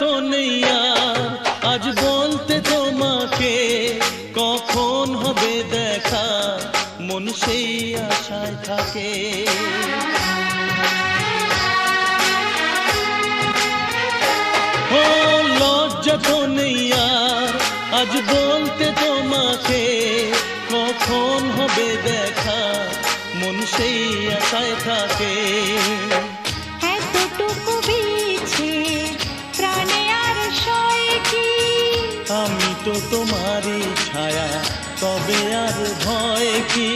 তো নেই আর আজ বলতে তোমাকে কখন হবে দেখা, মন সেই আশায় থাকে। ও লজ্জা তো নেই আর আজ বলতে তোমাকে কখন হবে দেখা, মন সেই আশায় থাকে। এতটুকু বিছে প্রাণে আর সয় কি, আমি তো তোমারই ছায়া, তবে আর ভয় কি।